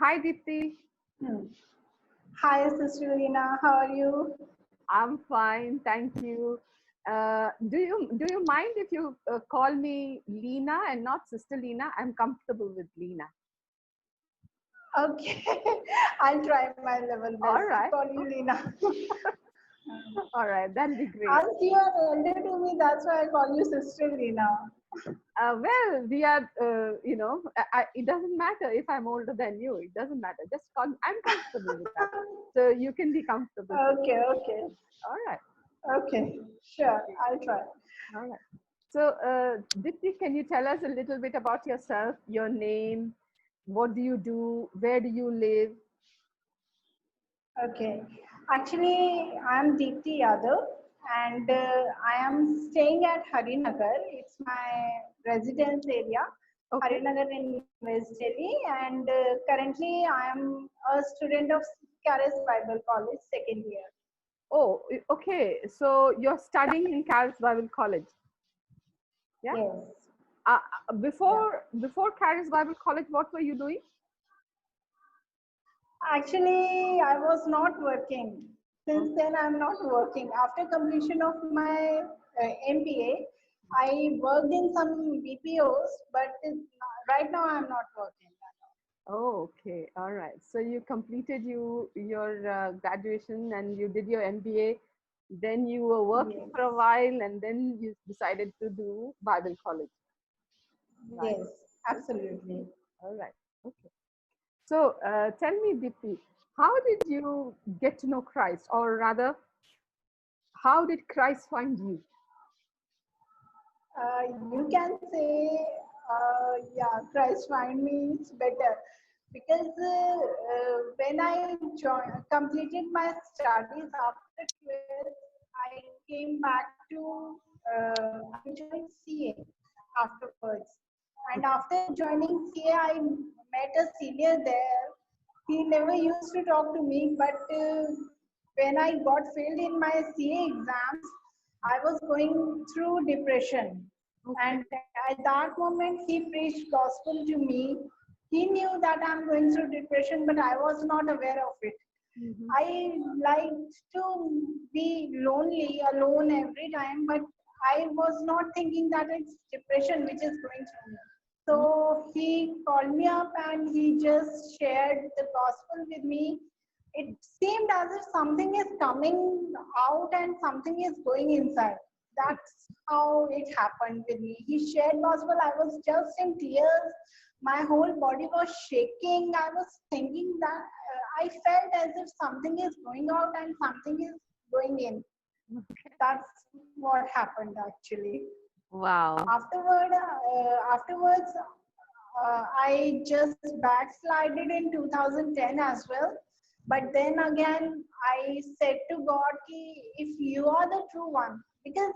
Hi, Deepti. Hmm. Hi, Sister Lina. How are you? I'm fine, thank you. Do you mind if you call me Lena and not Sister Lena? I'm comfortable with Lena. Okay, I'll try my level best All to right, call you Lina. all right, that'll be great. As you are elder to me, that's why I call you Sister Lina. Well, we are, it doesn't matter if I'm older than you. It doesn't matter. Just call. I'm comfortable with that. So you can be comfortable too. Okay, okay, All right. okay. Sure, Okay. I'll try. All right. So, Dipti, can you tell us a little bit about yourself, your name, what do you do, where do you live? Okay. Actually, I'm Deepti Yadav and I am staying at Harinagar. It's my residence area, Okay. Harinagar in West Delhi. And currently, I am a student of Caris Bible College, second year. Oh, okay. So you're studying in Caris Bible College, yeah? Yes. Uh, Yeah. before Caris Bible College, what were you doing? Actually, I was not working. Oh, Since then, I'm not working. After completion of my MBA, I worked in some BPOs, but right now I'm not working. oh, okay. All right. So you completed your graduation and you did your MBA. Then you were working Yes, for a while, and then you decided to do Bible college. Right. yes, absolutely. All right. Okay. So tell me, Deepti, how did you get to know Christ, or rather, how did Christ find you? You can say, yeah, Christ find me it's better because when I completed my studies after 12th, I came back to, I joined CA afterwards. And after joining CA, I met a senior there. He never used to talk to me, but when I got failed in my CA exams, I was going through depression. Okay. And at that moment, he preached gospel to me. He knew that I'm going through depression, but I was not aware of it. Hmm. I liked to be lonely, alone every time, but I was not thinking that it's depression which is going through me. So he called me up and he just shared the gospel with me. It seemed as if something is coming out and something is going inside. That's how it happened with me. He shared gospel. I was just in tears. My whole body was shaking. I was thinking that I felt as if something is going out and something is going in. That's what happened actually. Wow. Afterwards, I just backslided in 2010 as well. But then again, I said to God, ki, if you are the true one, because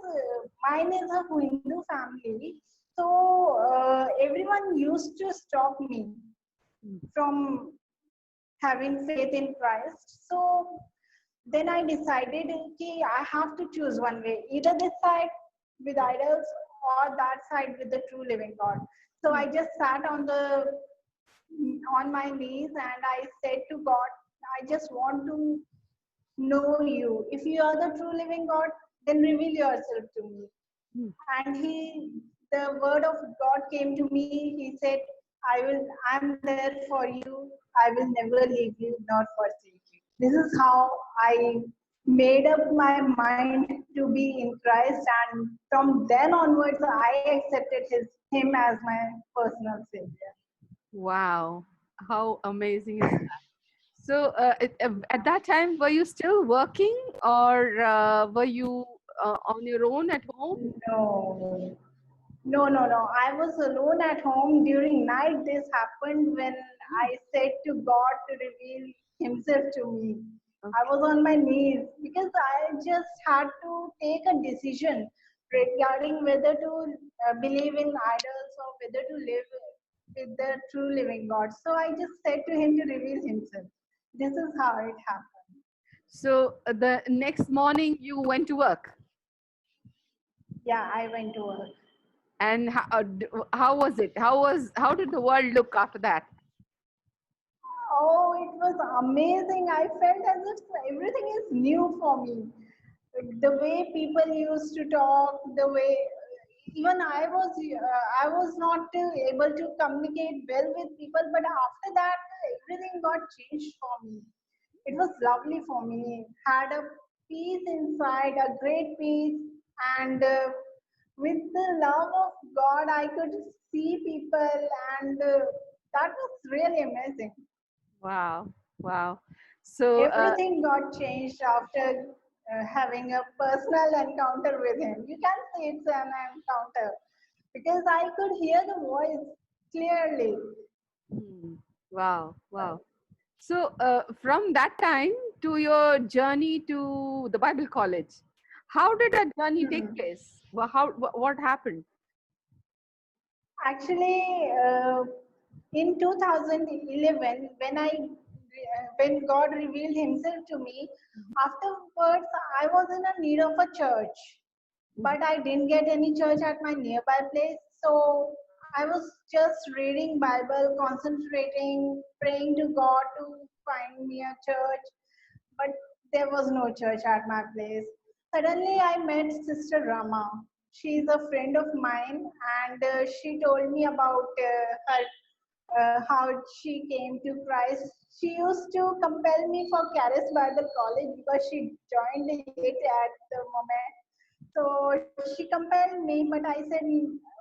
mine is a Hindu family, so everyone used to stop me from having faith in Christ. So then I decided, okay, I have to choose one way, either this side with idols or that side with the true living God. So I just sat on my knees and I said to God, I just want to know you. If you are the true living God, then reveal yourself to me. Mm. And the word of God came to me. He said, I'm there for you. I will never leave you nor forsake you. This is how I made up my mind to be in Christ, and from then onwards I accepted him as my personal savior. Wow. How amazing is that? So at that time, were you still working, or were you on your own at home? No, no. I was alone at home during night. This happened when I said to God to reveal Himself to me. I Okay. was on my knees because I just had to take a decision regarding whether to believe in idols or whether to live with the true living God. So I just said to Him to reveal Himself. This is how it happened. So the next morning, you went to work. Yeah, I went to work. And how was it? How did the world look after that? it was amazing. I felt as if everything is new for me. The way people used to talk, the way even I was not able to communicate well with people, but after that, everything got changed for me. It was lovely for me. Had a peace inside, a great peace, and with the love of God, I could see people, and that was really amazing. Wow. Wow. So, Everything got changed after having a personal encounter with him. You can say it's an encounter because I could hear the voice clearly. hmm, wow. Wow. So, from that time to your journey to the Bible college, how did that journey take Hmm. place? What happened? Actually, in 2011, when God revealed Himself to me, afterwards I was in a need of a church, Mhm. but I didn't get any church at my nearby place. So I was just reading Bible, concentrating, praying to God to find me a church, but there was no church at my place. Suddenly, I met Sister Rama. She is a friend of mine, and she told me about how she came to Christ. She used to compel me for Charis Bible College because she joined it at the moment. So she compelled me, but I said,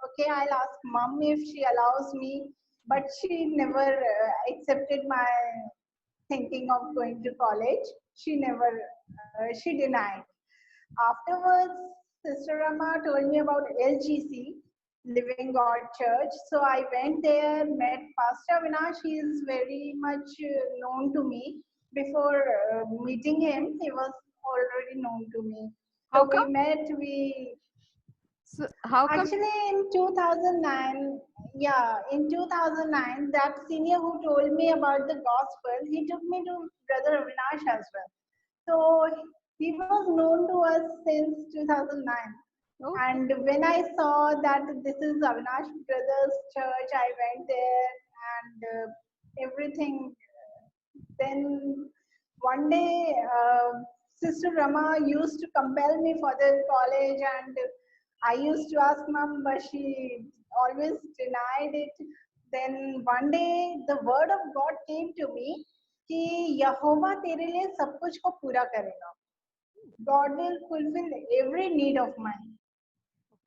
okay, I'll ask mom if she allows me. But she never accepted my thinking of going to college. She denied. Afterwards, Sister Rama told me about LGC, Living God Church. So I went there, met Pastor Avinash. He is very much known to me. Before meeting him, he was already known to me. How So we come? met, we So, how come? actually in 2009, yeah, in 2009, that senior who told me about the gospel, he took me to Brother Avinash as well. So he was known to us since 2009. Okay. And when I saw that this is Avinash Brothers Church, I went there and everything. Then one day, Sister Rama used to compel me for the college, and I used to ask mom, but she always denied it. Then one day, the word of God came to me कि यहोवा तेरे लिए सब कुछ को पूरा करेगा. God will fulfill every need of mine.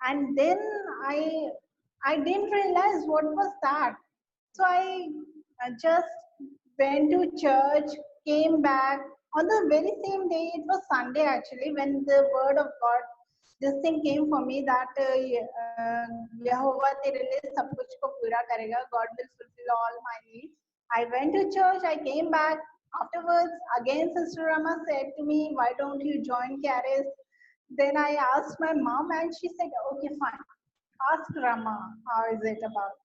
And then I I didn't realize what was that. So I just went to church, came back on the very same day. It was Sunday actually when the word of God, this thing came for me that Yehovah तेरे लिए सब कुछ को पूरा करेगा. God will fulfill all my needs. I went to church. I came back. Afterwards, again, Sister Rama said to me, "Why don't you join Charis?" Then I asked my mom, and she said, "Okay, fine. Ask Rama how is it about?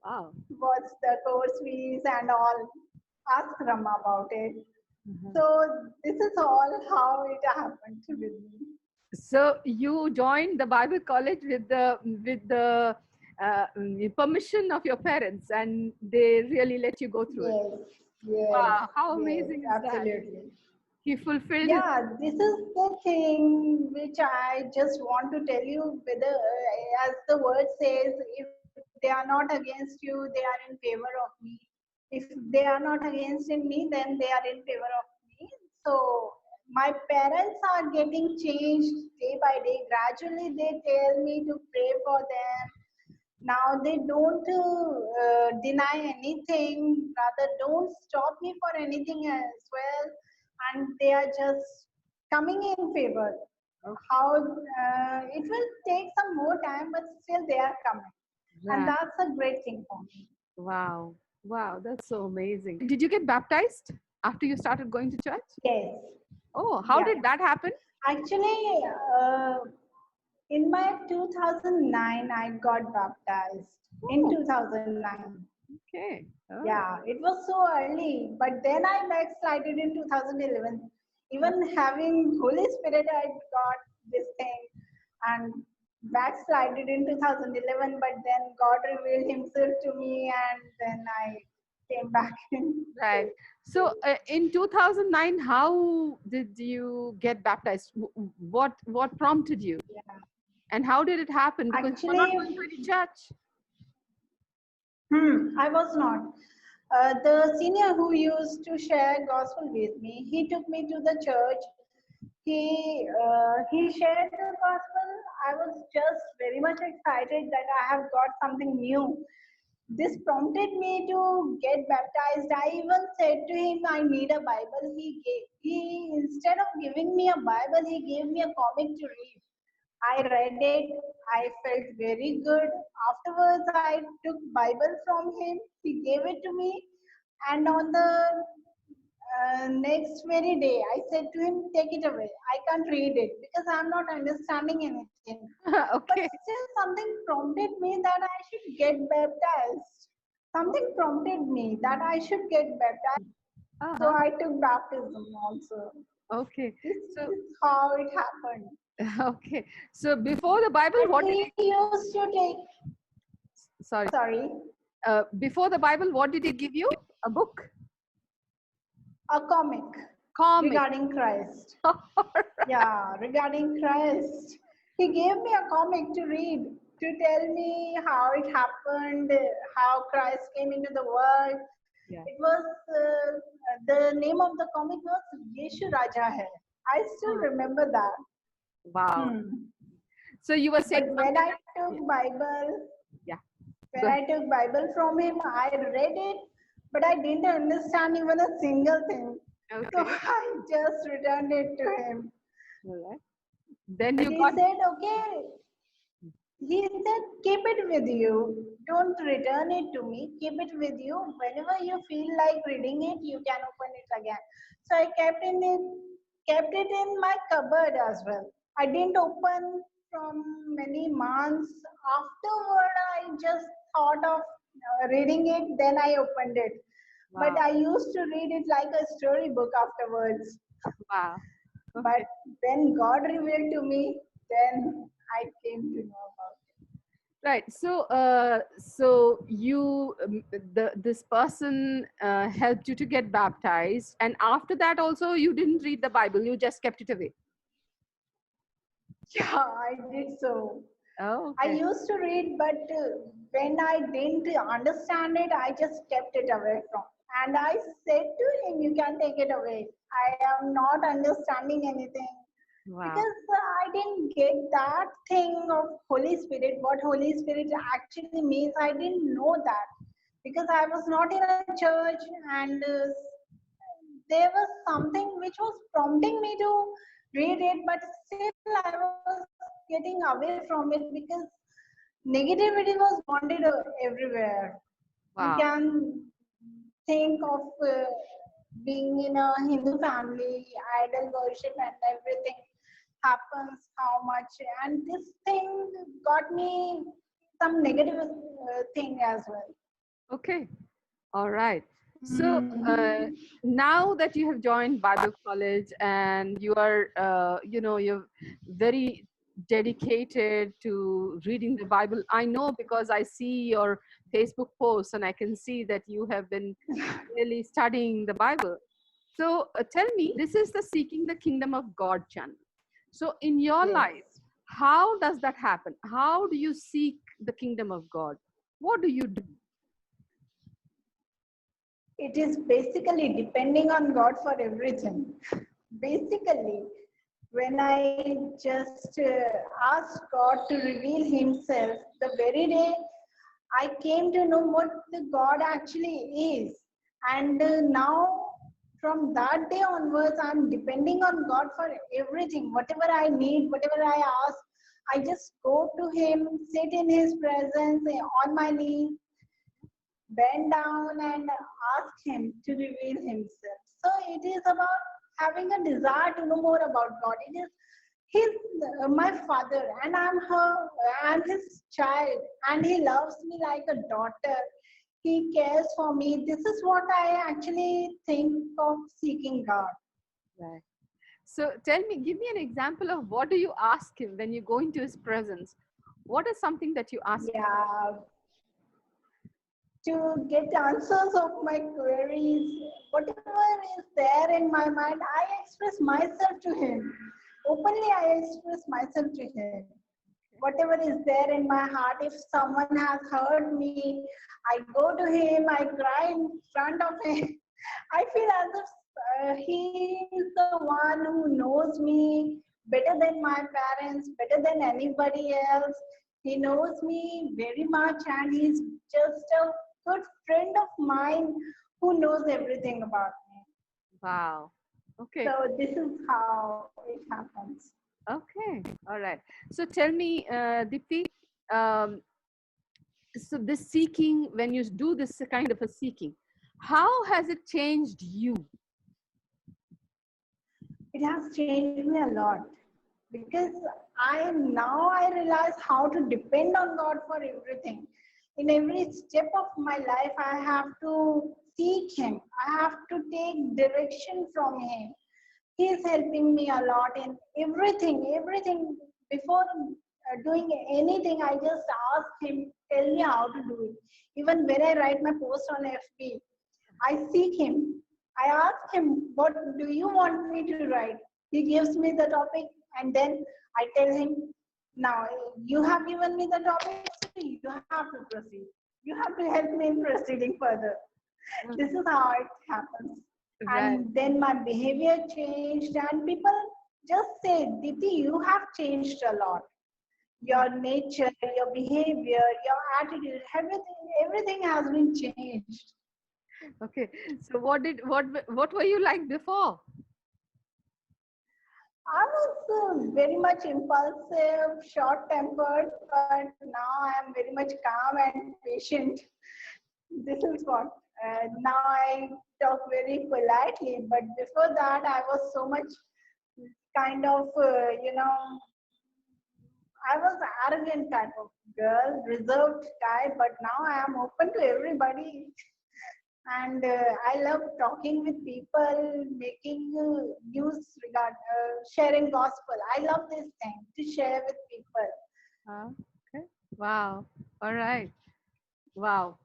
Wow. What's the course fees and all? Ask Rama about it." Mhm. So this is all how it happened with me. So you joined the Bible college with the permission of your parents, and they really let you go through it. Yes, yes, Wow, how yes, amazing is that? absolutely. He fulfilled his. Yeah, this is the thing which I just want to tell you. Whether, as the word says, if they are not against you, they are in favor of me. If they are not against in me, then they are in favor of me. So my parents are getting changed day by day. Gradually, they tell me to pray for them. Now they don't deny anything, rather don't stop me for anything as well, and they are just coming in favor. Okay. How it will take some more time, but still they are coming, and Right. that's a great thing for me. Wow. Wow, that's so amazing. Did you get baptized after you started going to church? Yes, Oh, how yeah. did that happen? Actually, in my 2009, I got baptized in Oh, 2009. okay. Oh, Yeah, it was so early, but then I backslided in 2011. Even having Holy Spirit, I got this thing and backslided in 2011. But then God revealed Himself to me, and then I came back in. Right. So in 2009, how did you get baptized? What prompted you? Yeah. And how did it happen? Because you were not Actually, going to any church. I was not. The senior who used to share gospel with me, he took me to the church. He shared the gospel. I was just very much excited that I have got something new. This prompted me to get baptized. I even said to him, I need a Bible. He instead of giving me a Bible, he gave me a comic to read. I read it. I felt very good. Afterwards, I took Bible from him. He gave it to me, and on the next very day, I said to him, "Take it away. I can't read it because I'm not understanding anything." But Okay. still, something prompted me that I should get baptized. Something prompted me that I should get baptized. So Uh-huh. I took baptism also. Okay. This So is how it happened. okay. So before the Bible, And what did he used to take, sorry. sorry, Before the Bible, what did he give you? A book? a comic Comic. regarding Christ. Alright. Yeah, regarding Christ. He gave me a comic to read to tell me how it happened, how Christ came into the world. Yeah. It was the name of the comic was Yeshu Raja Hai. I still Ah, remember that. wow. Hmm. So you were saying But when something I like, yeah, took Bible, yeah. when Go ahead. I took Bible from him, I read it, but I didn't understand even a single thing. So Okay. I just returned it to him. All right. Then But you he got, said, okay, he said, keep it with you. Don't return it to me. Keep it with you. Whenever you feel like reading it, you can open it again. So I kept it in my cupboard as well. I didn't open from many months. Afterward, I just thought of reading it. Then I opened it. But wow. I used to read it like a storybook afterwards. Wow. But Okay. when God revealed to me, then I came to know about Right. So, so you, this person helped you to get baptized, and after that also you didn't read the Bible. You just kept it away. it. Yeah, I did so. Oh, I okay. used to read, but when I didn't understand it, I just kept it away from. And I said to him, "You can take it away. I am not understanding anything." Wow. Because I didn't get that thing of Holy Spirit, what Holy Spirit actually means. I didn't know that because I was not in a church, and there was something which was prompting me to read it, but still I was getting away from it because negativity was wanted everywhere. You Wow. can think of being in a Hindu family, idol worship, and everything happens how much. And this thing got me some negative thing as well. Okay. All right. So Hmm. now that you have joined Bible College and you are, you're very dedicated to reading the Bible. I know because I see your Facebook posts and I can see that you have been really studying the Bible. So tell me, this is the Seeking the Kingdom of God channel. So in your Yes. life, how does that happen? How do you seek the kingdom of God? What do you do? It is basically depending on God for everything. Basically, when I just asked God to reveal Himself, the very day I came to know what the God actually is. And now, from that day onwards, I'm depending on God for everything. Whatever I need, whatever I ask, I just go to Him, sit in His presence on my knees, bend down and ask him to reveal himself. So it is about having a desire to know more about God. It is his my father, and I'm his child, and he loves me like a daughter. He cares for me. This is what I actually think of seeking God. Right. So tell me, give me an example of what do you ask him when you go into his presence? What is something that you ask him? Yeah, to get answers of my queries. Whatever is there in my mind, I express myself to him. Openly, I express myself to him. Whatever is there in my heart, if someone has hurt me, I go to him, I cry in front of him. I feel as if he is the one who knows me better than my parents, better than anybody else. He knows me very much, and he's just a good friend of mine who knows everything about me. Wow. Okay. So this is how it happens. Okay. All right. So tell me, Dipti, um, so this seeking, when you do this kind of a seeking, how has it changed you? It has changed me a lot because I realize how to depend on God for everything. In every step of my life, I have to seek Him. I have to take direction from Him. He is helping me a lot in everything. Everything before doing anything, I just ask Him, tell me how to do it. Even when I write my post on FB, I seek him. I ask him, what do you want me to write? He gives me the topic, and then I tell him, now you have given me the topic, so you have to proceed. You have to help me in proceeding further. This is how it happens. Right. And then my behavior changed, and people just say, Diti, you have changed a lot. Your nature, your behavior, your attitude, everything has been changed. Okay. So what were you like before? I was very much impulsive, short tempered, but now I am very much calm and patient. This is what. Now I talk very politely, but before that, I was so much kind of, I was arrogant type of girl, reserved type, but now I am open to everybody. And I love talking with people, making news sharing gospel. I love this thing to share with people Okay. Wow. All right. Wow.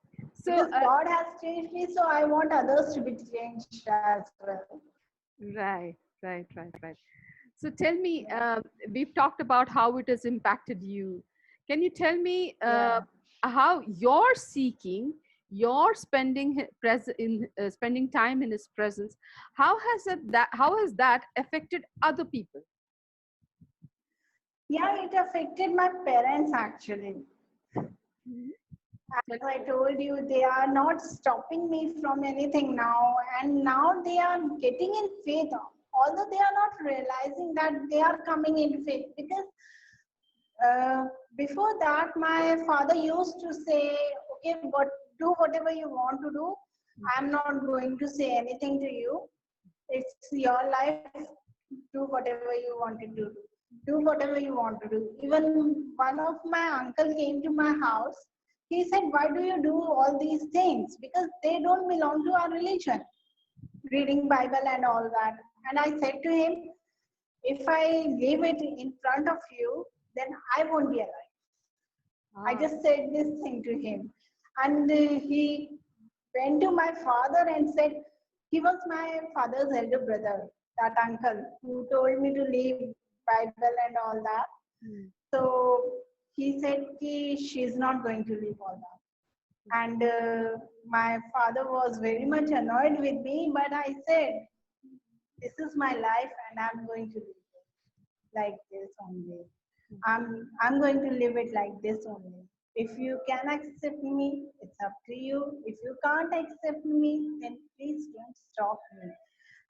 So, because God has changed me, so I want others to be changed as well. right, right, right, right. So tell me, we've talked about how it has impacted you. Can you tell me Yeah. how your seeking, your spending time in His presence, how has that affected other people? Yeah, it affected my parents actually. Mhm. As I told you, they are not stopping me from anything now, and now they are getting in faith. Although they are not realizing that they are coming in faith, because uh, before that, my father used to say, "Okay, but do whatever you want to do. I'm not going to say anything to you. It's your life. Do whatever you wanted to do. Do whatever you want to do." Even one of my uncle came to my house. He said, "Why do you do all these things? Because they don't belong to our religion, reading Bible and all that." And I said to him, "If I leave it in front of you, then I won't be alive." I Ah, just said this thing to him. And he went to my father and said, he was my father's elder brother, that uncle, who told me to leave Bible and all that. mm, So he said she's not going to leave all that. And my father was very much annoyed with me, but I said, this is my life and I'm going to live it like this only. I'm going to live it like this only. If you can accept me, it's up to you. If you can't accept me, then please don't stop me.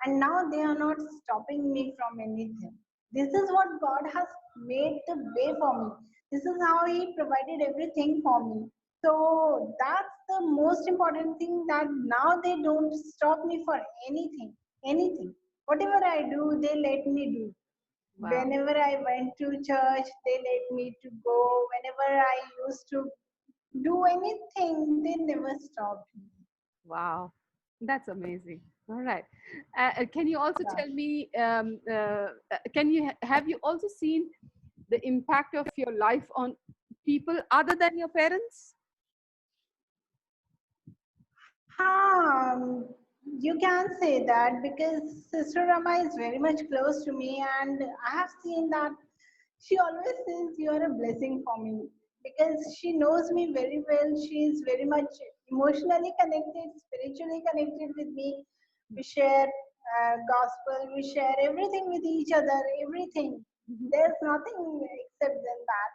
And now they are not stopping me from anything. This is what God has made the way for me. This is how He provided everything for me. So that's the most important thing, that now they don't stop me for anything. Anything. Whatever I do, they let me do. wow. Whenever I went to church, they let me to go. Whenever I used to do anything, they never stopped me. Wow. That's amazing. All right. Can you also Yeah. tell me, have you also seen the impact of your life on people other than your parents? Um, you can say that because Sister Rama is very much close to me, and I have seen that she always says you are a blessing for me because she knows me very well. She is very much emotionally connected, spiritually connected with me. We share gospel, we share everything with each other, everything. Mhm. There's nothing except than that.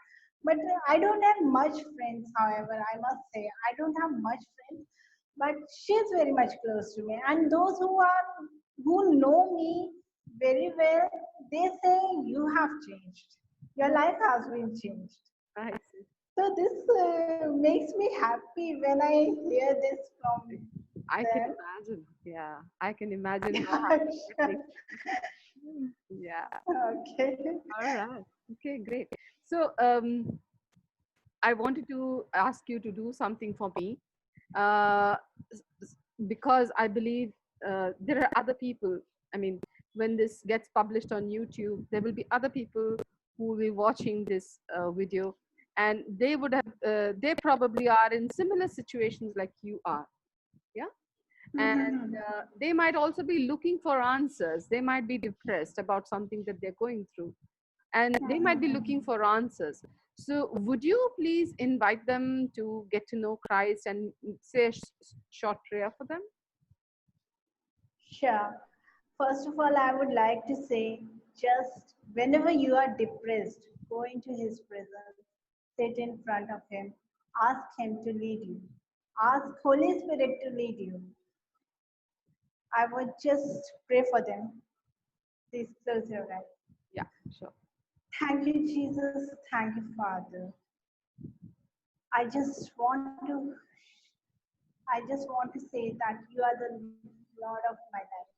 But I don't have much friends, however, I must say. I don't have much friends, but she's very much close to me. And those who know me very well, they say you have changed. Your life has been changed. I see. So this makes me happy when I hear this from I can them. imagine. Yeah, I can imagine how happy that makes you. Yeah. Okay. All right. Okay, great. So, I wanted to ask you to do something for me, uh, because I believe there are other people. I mean, when this gets published on YouTube, there will be other people who will be watching this video, and they would have, they probably are in similar situations like you are. Yeah. And they might also be looking for answers. They might be depressed about something that they're going through, and they might be looking for answers. So would you please invite them to get to know Christ and say a short prayer for them? Sure. First of all, I would like to say just whenever you are depressed, go into His presence, sit in front of Him, ask Him to lead you, ask Holy Spirit to lead you. I would just pray for them. Please close your eyes. Yeah, sure. Thank you, Jesus. Thank you, Father. I just want to I just want to say that you are the Lord of my life.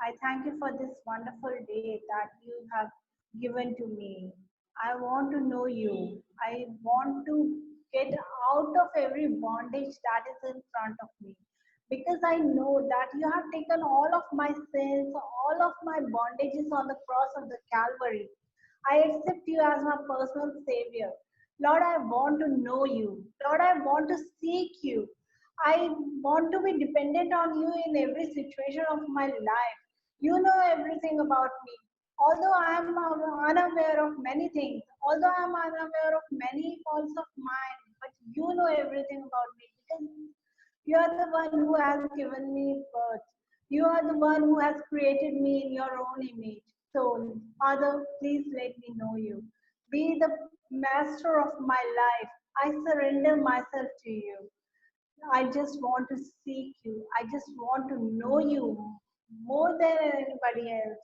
I thank you for this wonderful day that you have given to me. I want to know you. I want to get out of every bondage that is in front of me. Because I know that you have taken all of my sins, all of my bondages on the cross of the Calvary. I accept you as my personal Savior. Lord, I want to know you. Lord, I want to seek you. I want to be dependent on you in every situation of my life. You know everything about me. Although I am unaware of many things, although I am unaware of many faults of mine, but you know everything about me because you are the one who has given me birth. You are the one who has created me in your own image. So, Father, please let me know you. Be the master of my life. I surrender myself to you. I just want to seek you. I just want to know you more than anybody else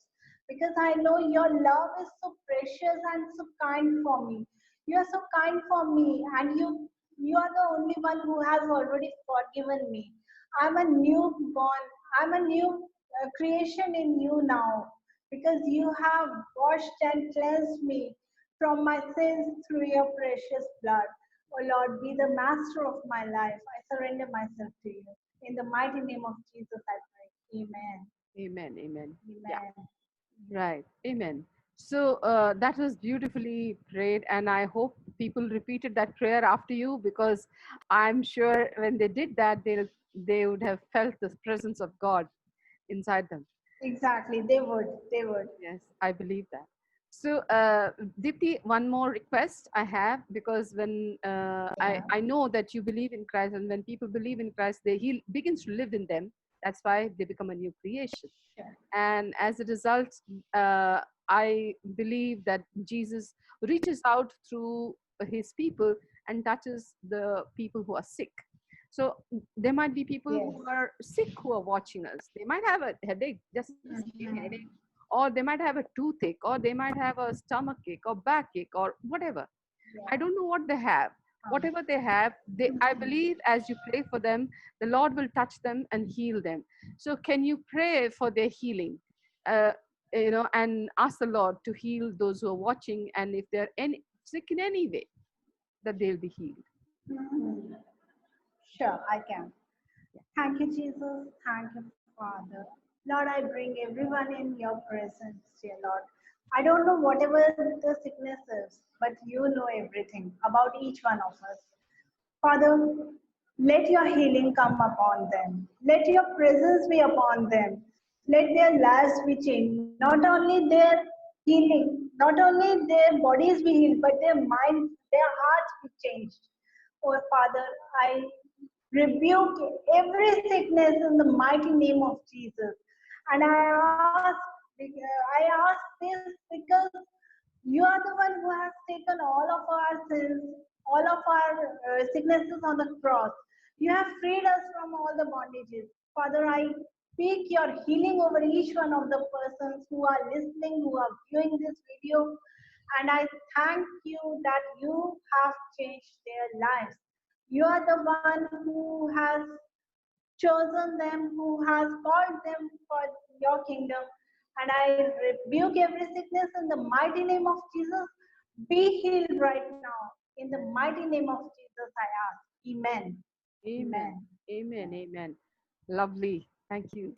because I know your love is so precious and so kind for me. You are so kind for me, and you are the only one who has already forgiven me. I'm a newborn. I'm a new creation in you now because you have washed and cleansed me from my sins through your precious blood. Oh Lord, be the master of my life. I surrender myself to you. In the mighty name of Jesus, I pray. Amen. Amen. Amen. Yeah. Amen. Right. Amen. So that was beautifully prayed, and I hope people repeated that prayer after you, because I'm sure when they did that, they would have felt the presence of God inside them. Exactly. They would. They would. Yes, I believe that. So, Dipti, one more request I have, because when Yeah. I know that you believe in Christ, and when people believe in Christ, He begins to live in them. That's why they become a new creation. Sure. And as a result, uh, I believe that Jesus reaches out through His people and touches the people who are sick. So there might be people Yes. who are sick who are watching us. They might have a headache, just a plain Mhm. headache, or they might have a toothache, or they might have a stomach ache or backache or whatever. I Yeah. don't know what they have. Whatever they have, I Mhm. believe as you pray for them, the Lord will touch them and heal them. So can you pray for their healing? Uh, and ask the Lord to heal those who are watching, and if they're sick in any way, that they'll be healed. Mhm. Sure, I can. Thank you, Jesus. Thank you, Father. Lord, I bring everyone in your presence, dear Lord. I don't know whatever the sickness is, but you know everything about each one of us. Father, Let your healing come upon them. Let your presence be upon them. Let their lives be changed. Not only their healing, not only their bodies be healed, but their minds, their hearts be changed. Oh Father, I rebuke every sickness in the mighty name of Jesus. And I ask this because you are the one who has taken all of our sins, all of our sicknesses on the cross. You have freed us from all the bondages. Father, I speak your healing over each one of the persons who are listening, who are viewing this video. And I thank you that you have changed their lives. You are the one who has chosen them, who has called them for your kingdom. And I rebuke every sickness in the mighty name of Jesus. Be healed right now. In the mighty name of Jesus, I ask. Amen. Amen. Amen. Amen. Amen. Lovely. Thank you.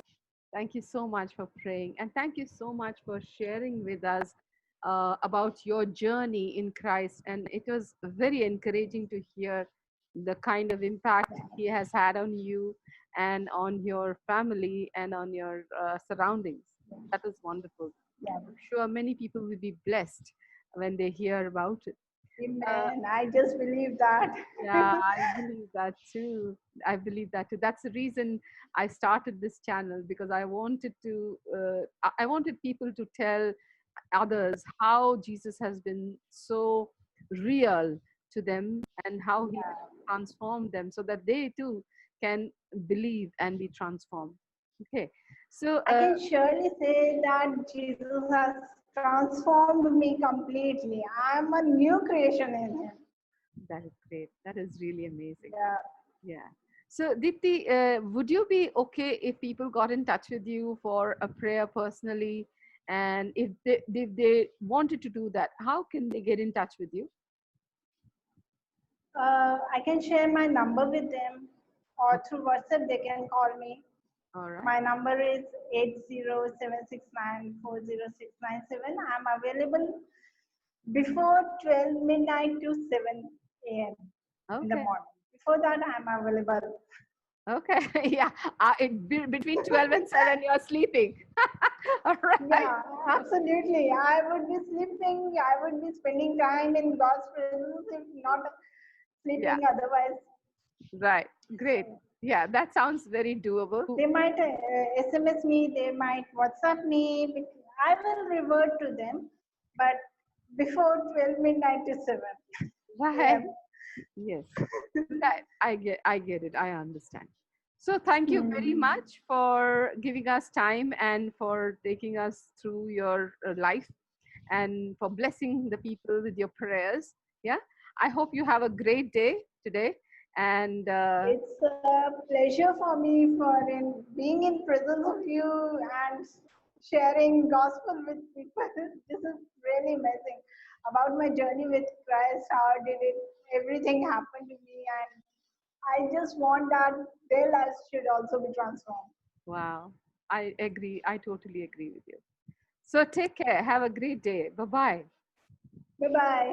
Thank you so much for praying. And thank you so much for sharing with us about your journey in Christ. And it was very encouraging to hear the kind of impact He has had on you and on your family and on your surroundings. That is wonderful. Yeah. I'm sure many people will be blessed when they hear about it. Uh, Amen. I just believe that. yeah, I believe that too. I believe that too. That's the reason I started this channel, because I wanted to, I wanted people to tell others how Jesus has been so real to them and how he has transformed them so that they too can believe and be transformed. Okay. So, I can surely say that Jesus has transformed me completely. I am a new creation in Him. that is great. That is really amazing. Yeah. Yeah. So, Dipti, would you be okay if people got in touch with you for a prayer personally? And if they wanted to do that, how can they get in touch with you? I can share my number with them, or through WhatsApp they can call me. All right. My number is 8076940697. I'm available before 12 midnight to 7 a.m. in the Okay. morning. Before that, I'm available. Okay. Yeah. Between 12 and 7, you're sleeping. All right. Yeah, absolutely. I would be sleeping. I would be spending time in God's presence if not Yeah. sleeping otherwise. Right. Great. Yeah. That sounds very doable. They might SMS me, they might WhatsApp me. I will revert to them, but before 12 midnight to 7 Right. a.m. Yes. That I get it. I understand. So thank you very Hmm. much for giving us time and for taking us through your life and for blessing the people with your prayers. Yeah. I hope you have a great day today. And It's a pleasure for me for in being in presence of you and sharing gospel with people. This is really amazing about my journey with Christ. How did it everything happen to me, and I just want that their lives should also be transformed. wow, I agree. I totally agree with you. So take care. Have a great day. Bye bye. Bye bye.